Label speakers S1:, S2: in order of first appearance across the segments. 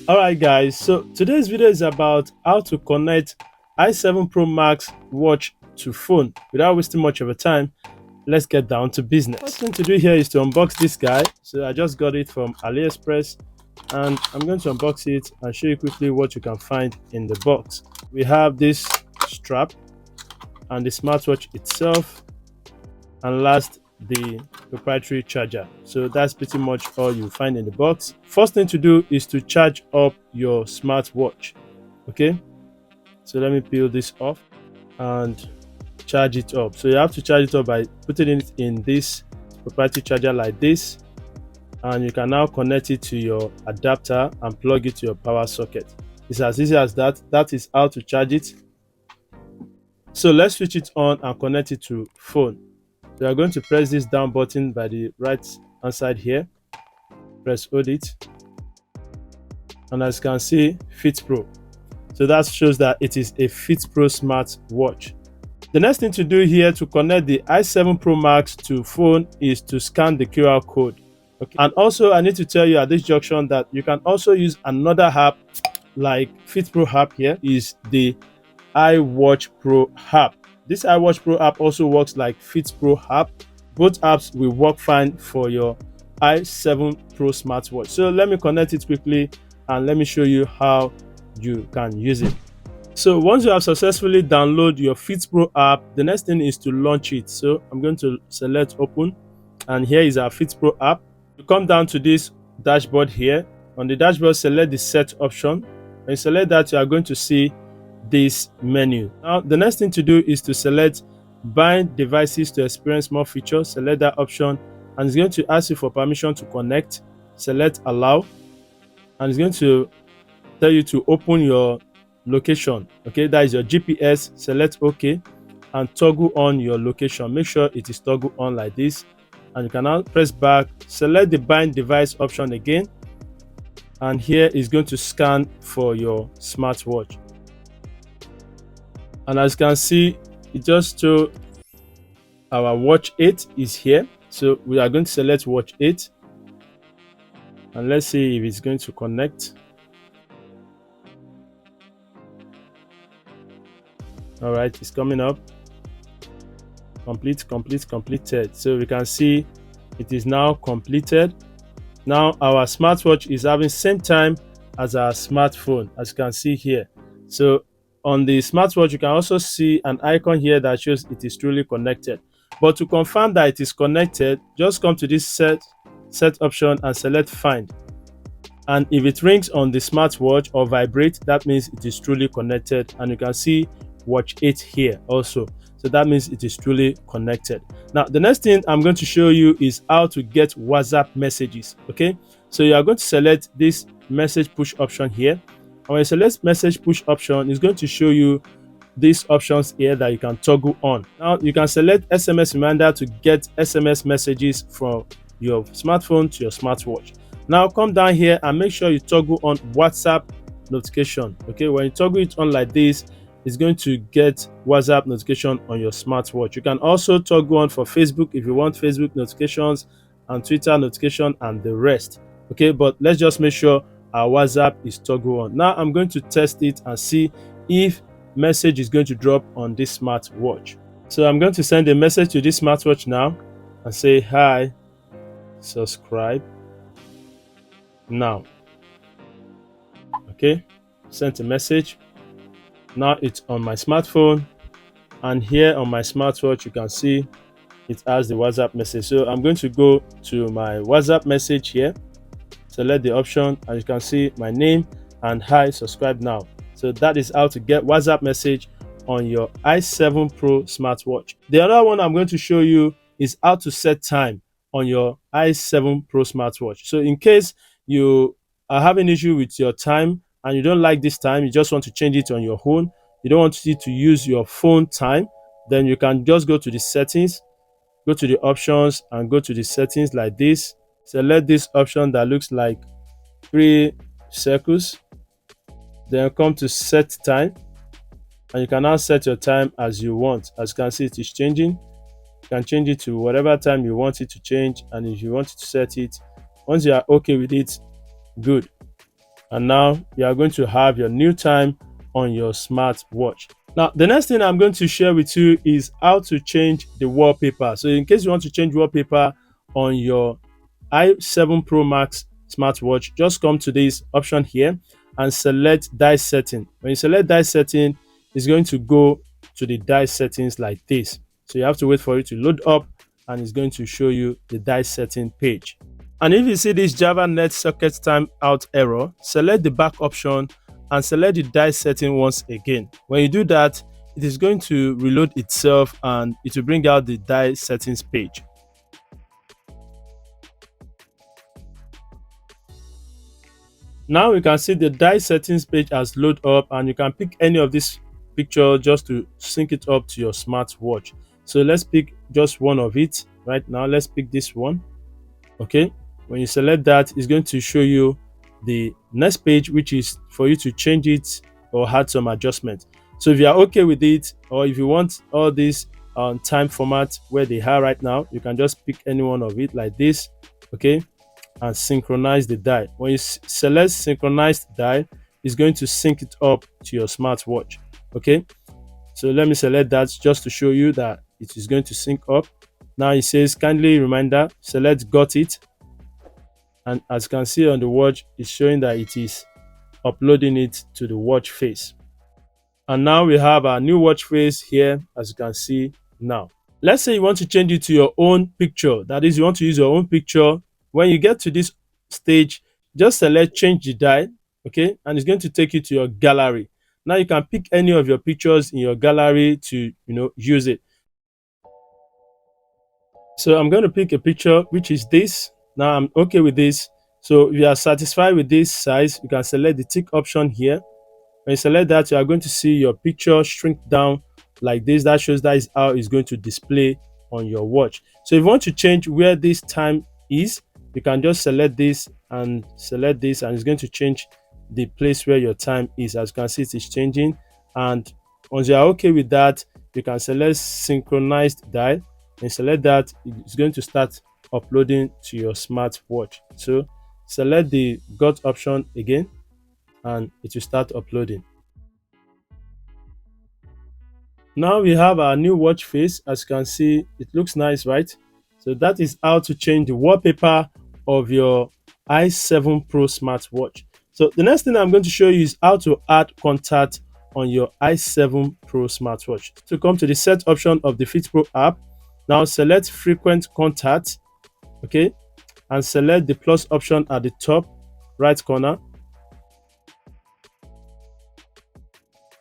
S1: All right, guys. So today's video is about how to connect i7 Pro Max watch to phone. Without wasting much of your time, let's get down to business. First thing to do here is to unbox this guy. So I just got it from AliExpress, and I'm going to unbox it and show you quickly what you can find in the box. We have this strap and the smartwatch itself, and last, the proprietary charger. So that's pretty much all you find in the box. First thing to do is to charge up your smartwatch. Okay, so let me peel this off and charge it up. So you have to charge it up by putting it in this proprietary charger like this, and you can now connect it to your adapter and plug it to your power socket. It's as easy as that. That is how to charge it. So let's switch it on and connect it to phone. So you're going to press this down button by the right hand side here. Press hold it, and as you can see, Fit Pro. So that shows that it is a Fit Pro smart watch. The next thing to do here to connect the i7 Pro Max to phone is to scan the QR code. Okay. And also I need to tell you at this junction that you can also use another app like Fit Pro app. Here is the iWatch Pro app. This iWatch Pro app also works like Fit Pro app. Both apps will work fine for your i7 Pro smartwatch. So let me connect it quickly and let me show you how you can use it. So once you have successfully downloaded your Fit Pro app, the next thing is to launch it. So I'm going to select open, and here is our Fit Pro app. You come down to this dashboard here. On the dashboard, select the set option. When you select that, you are going to see this menu. Now the next thing to do is to select bind devices to experience more features. Select that option, and it's going to ask you for permission to connect. Select allow, and it's going to tell you to open your location. Okay, that is your GPS. Select OK and toggle on your location. Make sure it is toggle on like this, and you can now press back. Select the bind device option again, and here is going to scan for your smartwatch. And as you can see, it just show our watch 8 is here. So we are going to select watch 8, and let's see if it's going to connect. All right, it's coming up. Completed. So we can see it is now completed. Now our smartwatch is having same time as our smartphone, as you can see here. So on the smartwatch, you can also see an icon here that shows it is truly connected. But to confirm that it is connected, just come to this set option and select find. And if it rings on the smartwatch or vibrate, that means it is truly connected, and you can see watch 8 here also. So that means it is truly connected. Now the next thing I'm going to show you is how to get WhatsApp messages. Okay, so you are going to select this message push option here, and when you select message push option, it's going to show you these options here that you can toggle on. Now you can select SMS reminder to get SMS messages from your smartphone to your smartwatch. Now come down here and make sure you toggle on WhatsApp notification. Okay, when you toggle it on like this, it's going to get WhatsApp notification on your smartwatch. You can also toggle on for Facebook if you want Facebook notifications, and Twitter notification, and the rest. Okay, but let's just make sure our WhatsApp is toggled on. Now I'm going to test it and see if message is going to drop on this smartwatch. So I'm going to send a message to this smartwatch now and say hi, subscribe now. Okay, sent a message. Now it's on my smartphone, and here on my smartwatch you can see it has the WhatsApp message. So I'm going to go to my WhatsApp message here, select the option, and you can see my name and hi, subscribe now. So that is how to get WhatsApp message on your i7 Pro smartwatch. The other one I'm going to show you is how to set time on your i7 Pro smartwatch. So in case you are having issue with your time and you don't like this time, you just want to change it on your own, you don't want it to use your phone time, then you can just go to the settings, go to the options, and go to the settings like this. Select this option that looks like 3 circles, then come to set time, and you can now set your time as you want. As you can see, it is changing. You can change it to whatever time you want it to change, and if you want to set it, once you are okay with it, good. And now you are going to have your new time on your smartwatch. Now, the next thing I'm going to share with you is how to change the wallpaper. So in case you want to change wallpaper on your i7 Pro Max smartwatch, just come to this option here and select dye setting. When you select dye setting, it's going to go to the dye settings like this. So you have to wait for it to load up and it's going to show you the dye setting page. And if you see this Java Net Socket timeout error, select the back option and select the dye setting once again. When you do that, it is going to reload itself and it will bring out the dye settings page. Now you can see the dye settings page has loaded up and you can pick any of this picture just to sync it up to your smartwatch. So let's pick just one of it right now. Let's pick this one. Okay, when you select that, it's going to show you the next page, which is for you to change it or add some adjustment. So if you are okay with it, or if you want all this time format where they are right now, you can just pick any one of it like this. Okay, and synchronize the dye. When you select synchronized dye, it's going to sync it up to your smartwatch. Okay, so let me select that just to show you that it is going to sync up. Now it says kindly reminder, select got it, and as you can see on the watch, it's showing that it is uploading it to the watch face. And now we have our new watch face here, as you can see now. Let's say you want to change it to your own picture. That is, you want to use your own picture. When you get to this stage, just select change the dye, okay, and it's going to take you to your gallery. Now you can pick any of your pictures in your gallery to use it. So I'm going to pick a picture, which is this. Now I'm okay with this. So if you are satisfied with this size, you can select the tick option here. When you select that, you are going to see your picture shrink down like this. That shows that is how it's going to display on your watch. So if you want to change where this time is, you can just select this and it's going to change the place where your time is. As you can see, it is changing. And once you are okay with that, you can select synchronized dye and select that. It's going to start uploading to your smartwatch. So select the got option again and it will start uploading. Now we have our new watch face. As you can see, it looks nice, right? So that is how to change the wallpaper of your i7 Pro smartwatch. So the next thing I'm going to show you is how to add contact on your i7 Pro smartwatch. To come to the set option of the Fit Pro app, now select frequent contact, okay, and select the plus option at the top right corner.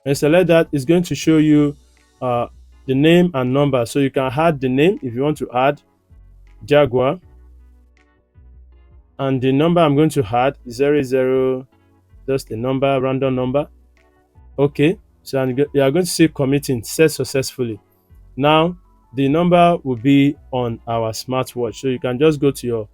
S1: And select that, it's going to show you the name and number. So you can add the name if you want to add Jaguar, and the number I'm going to add is 00, just a number, random number. Okay, so you are going to see committing set successfully. Now the number will be on our smartwatch, so you can just go to your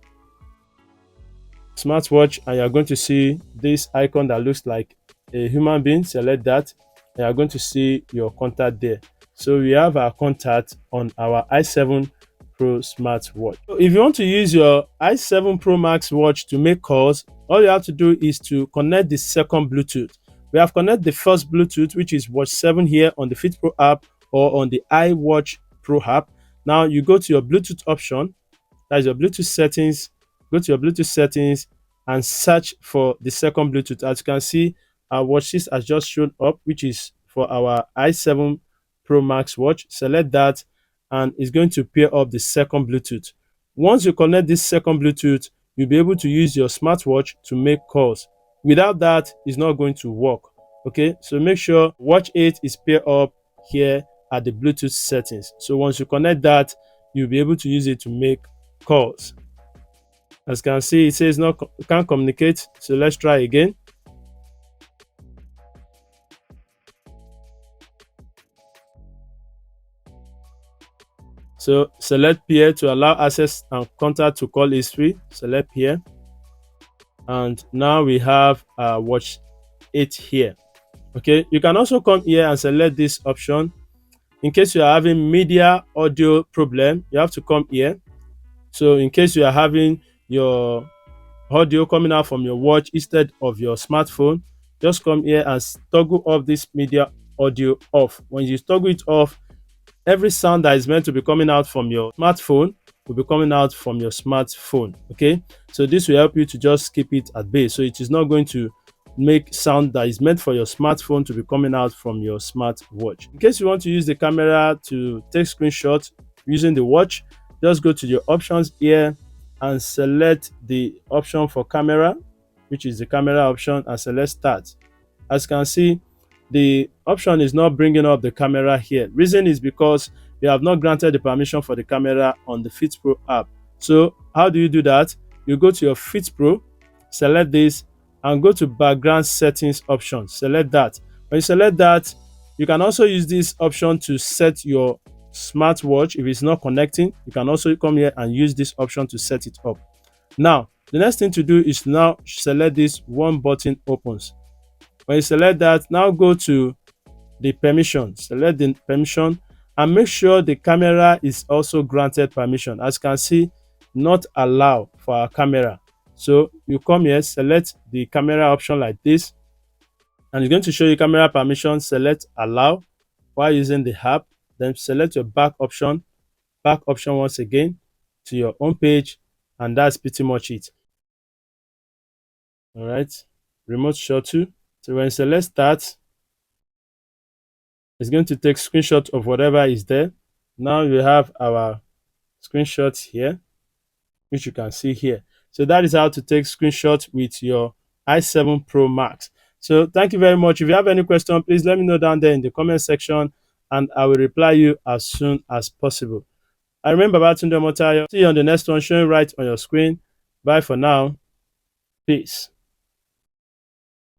S1: smartwatch and you're going to see this icon that looks like a human being. Select that and you're going to see your contact there. So we have our contact on our i7 Pro smartwatch. So if you want to use your i7 Pro Max watch to make calls, all you have to do is to connect the second Bluetooth. We have connected the first Bluetooth, which is watch 7 here on the Fit Pro app or on the iWatch Pro app. Now you go to your Bluetooth option, that is your Bluetooth settings. Go to your Bluetooth settings and search for the second Bluetooth. As you can see, our watch 6 has just shown up, which is for our i7 Pro Max watch. Select that and it's going to pair up the second Bluetooth. Once you connect this second Bluetooth, you'll be able to use your smartwatch to make calls. Without that, it's not going to work. Okay, so make sure watch 8 is paired up here at the Bluetooth settings. So once you connect that, you'll be able to use it to make calls. As you can see, it says can't communicate. So let's try again. So select pair to allow access and contact to call history. Select pair. And now we have watch 8 here. Okay, you can also come here and select this option. In case you are having media audio problem, you have to come here. So in case you are having your audio coming out from your watch instead of your smartphone, just come here and toggle off this media audio off. When you toggle it off, every sound that is meant to be coming out from your smartphone will be coming out from your smartphone. Okay, so this will help you to just keep it at bay, so it is not going to make sound that is meant for your smartphone to be coming out from your smartwatch. In case you want to use the camera to take screenshots using the watch, just go to your options here and select the option for camera, which is the camera option, and select start. As you can see, the option is not bringing up the camera here. Reason is because you have not granted the permission for the camera on the Fit Pro app. So how do you do that? You go to your Fit Pro, select this, and go to background settings option. Select that. When you select that, you can also use this option to set your smartwatch. If it's not connecting, you can also come here and use this option to set it up. Now, the next thing to do is now select this one button opens. When you select that, now go to the permission. Select the permission and make sure the camera is also granted permission. As you can see, not allow for our camera. So you come here, select the camera option like this, and it's going to show you camera permission. Select allow while using the app. Then select your back option once again to your home page, and that's pretty much it. All right, remote shuttle. So when you select start, it's going to take screenshot of whatever is there. Now we have our screenshots here, which you can see here. So that is how to take screenshots with your i7 Pro Max. So thank you very much. If you have any question, please let me know down there in the comment section, and I will reply you as soon as possible. I remember Babatunde Motayo. See you on the next one, showing right on your screen. Bye for now. Peace.